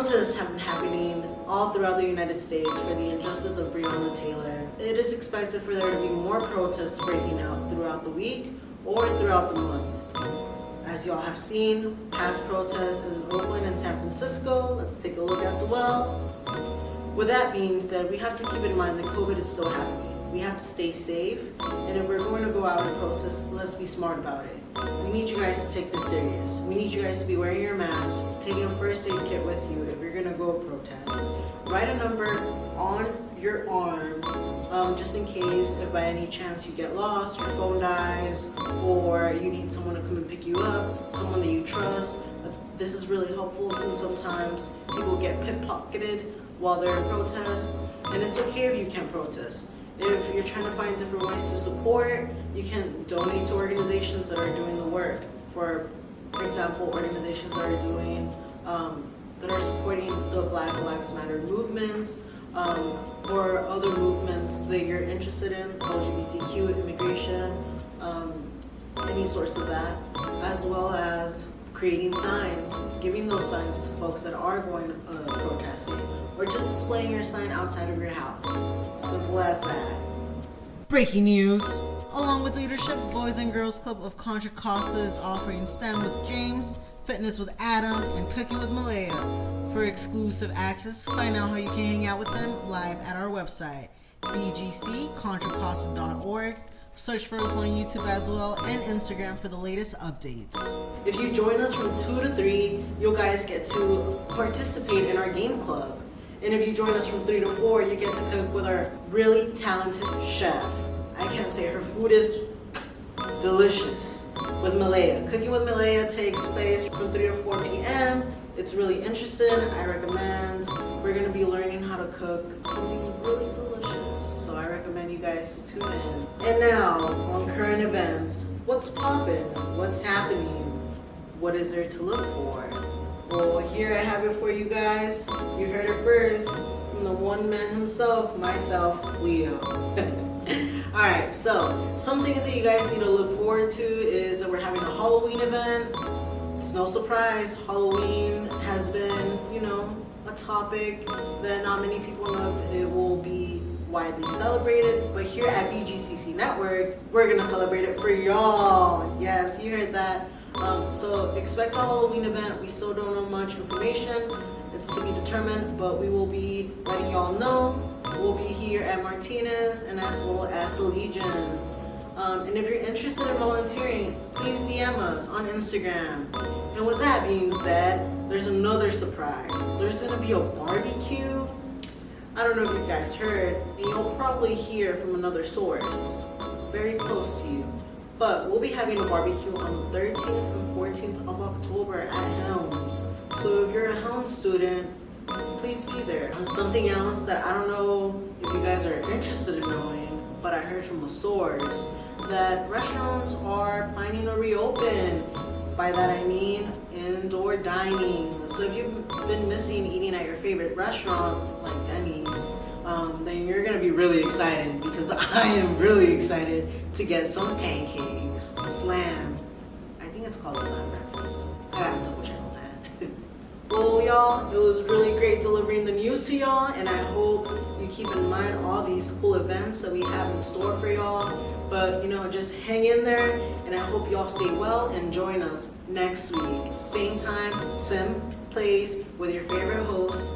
Protests have been happening all throughout the United States for the injustice of Breonna Taylor. It is expected for there to be more protests breaking out throughout the week or throughout the month. As y'all have seen, past protests in Oakland and San Francisco, let's take a look as well. With that being said, we have to keep in mind that COVID is still happening. We have to stay safe, and if we're going to go out and protest, let's be smart about it. We need you guys to take this serious. We need you guys to be wearing your mask, taking a first aid kit with you if you're going to go protest. Write a number on your arm, just in case if by any chance you get lost, your phone dies, or you need someone to come and pick you up, someone that you trust. This is really helpful since sometimes people get pickpocketed while they're in protest, and it's okay if you can't protest. If you're trying to find different ways to support, you can donate to organizations that are doing the work. For example, organizations that are doing, that are supporting the Black Lives Matter movements, or other movements that you're interested in, LGBTQ, immigration, any sorts of that, as well as creating signs, giving those signs to folks that are going protesting, or just displaying your sign outside of your house. Simple as that. Breaking news. Along with leadership, Boys and Girls Club of Contra Costa is offering STEM with James, Fitness with Adam, and Cooking with Malaya. For exclusive access, find out how you can hang out with them live at our website, bgccontracosta.org. Search for us on YouTube as well and Instagram for the latest updates. If you join us from 2 to 3, you guys get to participate in our game club. And if you join us from 3 to 4, you get to cook with our really talented chef. I can't say her food is delicious. With Malaya. Cooking with Malaya takes place from 3 to 4 p.m. It's really interesting. I recommend. We're going to be learning how to cook something really delicious. So I recommend you guys tune in. And now, on current events. What's poppin'? What's happening? What is there to look for? Well, here I have it for you guys. You heard it first from the one man himself, myself, Leo. Alright, so some things that you guys need to look forward to is that we're having a Halloween event. It's no surprise, Halloween has been, a topic that not many people know if it will be widely celebrated. But here at BGCC Network, we're going to celebrate it for y'all. Yes, you heard that. So expect a Halloween event. We still don't know much information. It's to be determined, but we will be letting y'all know. We'll be here at Martinez and as well as Legions. And if you're interested in volunteering, please DM us on Instagram. And with that being said, there's another surprise. There's going to be a barbecue. I don't know if you guys heard, and you'll probably hear from another source very close to you. But we'll be having a barbecue on the 13th and 14th of October at Helms. So if you're a Helms student, please be there. And something else that I don't know if you guys are interested in knowing, but I heard from a source that restaurants are planning to reopen. By that I mean indoor dining. So if you've been missing eating at your favorite restaurant, like Denny's, then you're going to be really excited, because I am really excited to get some pancakes. Slam. I think it's called a slam breakfast. I gotta double check on that. Well, y'all, it was really great delivering the news to y'all, and I hope you keep in mind all these cool events that we have in store for y'all. But, just hang in there, and I hope y'all stay well and join us next week. Same time, same place, with your favorite host,